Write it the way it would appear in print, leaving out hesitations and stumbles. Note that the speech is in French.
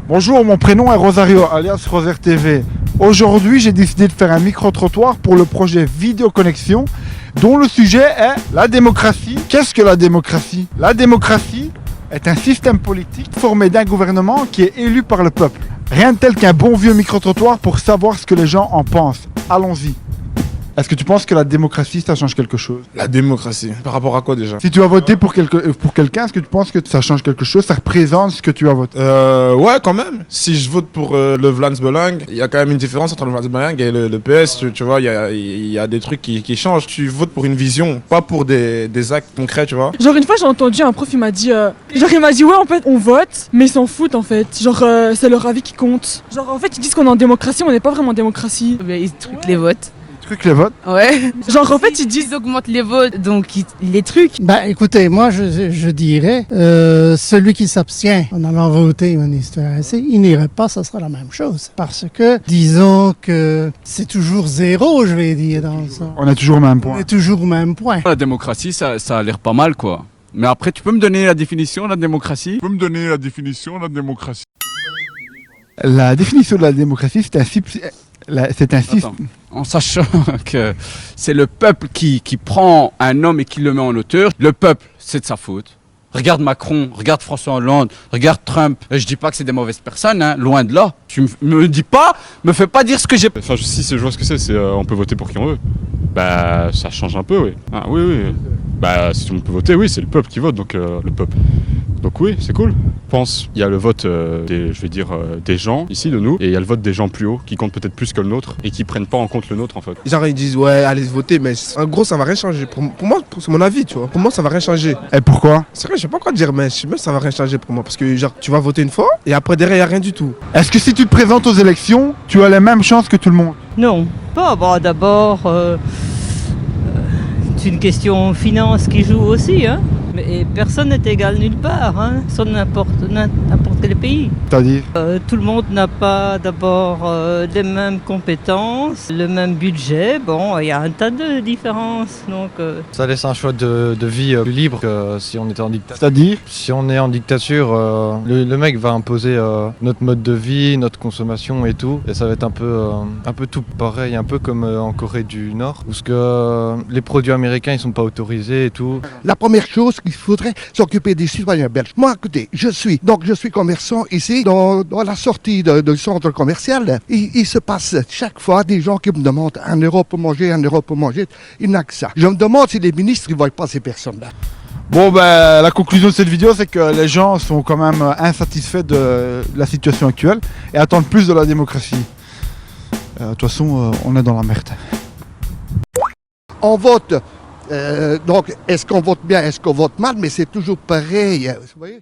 Bonjour, mon prénom est Rosario, alias Roser TV. Aujourd'hui, j'ai décidé de faire un micro-trottoir pour le projet Vidéoconnexion, dont le sujet est la démocratie. Qu'est-ce que la démocratie? La démocratie est un système politique formé d'un gouvernement qui est élu par le peuple. Rien de tel qu'un bon vieux micro-trottoir pour savoir ce que les gens en pensent. Allons-y. Est-ce que tu penses que la démocratie, ça change quelque chose? La démocratie, par rapport à quoi déjà? Si tu as voté pour quelqu'un, est-ce que tu penses que ça change quelque chose? Ça représente ce que tu as voté? Ouais, quand même. Si je vote pour le Vlaams Belang, il y a quand même une différence entre le Vlaams Belang et le PS. Tu vois, il y a des trucs qui changent. Tu votes pour une vision, pas pour des actes concrets, tu vois. Genre une fois j'ai entendu un prof, il m'a dit ouais en fait on vote mais ils s'en foutent en fait. Genre c'est leur avis qui compte. Genre en fait ils disent qu'on est en démocratie, on n'est pas vraiment en démocratie. Mais ils truquent les votes. Les votes? Ouais. Genre en fait ils disent Ils augmentent les votes, donc les trucs. Bah écoutez, moi je dirais, celui qui s'abstient en allant voter une histoire ainsi, il n'irait pas, ça sera la même chose. Parce que, disons que c'est toujours zéro, je vais dire, dans ça. On est toujours au même point. On est toujours au même point. La démocratie, ça a l'air pas mal, quoi. Mais après, tu peux me donner la définition de la démocratie? La définition de la démocratie, c'est un système. En sachant que c'est le peuple qui prend un homme et qui le met en hauteur. Le peuple, c'est de sa faute. Regarde Macron, regarde François Hollande, regarde Trump. Je dis pas que c'est des mauvaises personnes, hein, loin de là. Tu me fais pas dire ce que j'ai. Enfin, si je vois ce que c'est on peut voter pour qui on veut. Bah, ça change un peu, oui. Ah, oui. Bah, si tout le monde peut voter, oui, c'est le peuple qui vote, donc le peuple. Donc oui, c'est cool. Je pense, il y a le vote des gens, ici, de nous, et il y a le vote des gens plus hauts, qui comptent peut-être plus que le nôtre, et qui prennent pas en compte le nôtre, en fait. Genre, ils disent, ouais, allez voter, mais en gros, ça va rien changer. Pour moi, c'est mon avis, tu vois. Pour moi, ça va rien changer. Et pourquoi? C'est vrai, je sais pas quoi dire, mais ça va rien changer pour moi. Parce que, genre, tu vas voter une fois, et après, derrière, il n'y a rien du tout. Est-ce que si tu te présentes aux élections, tu as les mêmes chances que tout le monde? Non, pas. Bon, d'abord, c'est une question finance qui joue aussi, hein. Et personne n'est égal nulle part, hein, sur n'importe quel pays. C'est-à-dire? Tout le monde n'a pas d'abord les mêmes compétences, le même budget. Bon, il y a un tas de différences. Donc, Ça laisse un choix de vie plus libre que si on était en dictature. C'est-à-dire? Si on est en dictature, le mec va imposer notre mode de vie, notre consommation et tout. Et ça va être un peu tout pareil, un peu comme en Corée du Nord, où les produits américains ils sont pas autorisés et tout. La première chose, il faudrait s'occuper des citoyens belges. Moi, écoutez, je suis commerçant ici, dans la sortie du centre commercial. Il se passe chaque fois des gens qui me demandent 1 euro pour manger, 1 euro pour manger. Il n'a que ça. Je me demande si les ministres ne voient pas ces personnes-là. Bon, ben, la conclusion de cette vidéo, c'est que les gens sont quand même insatisfaits de la situation actuelle et attendent plus de la démocratie. De toute façon, on est dans la merde. On vote. Donc, est-ce qu'on vote bien, est-ce qu'on vote mal, mais c'est toujours pareil. Vous voyez ?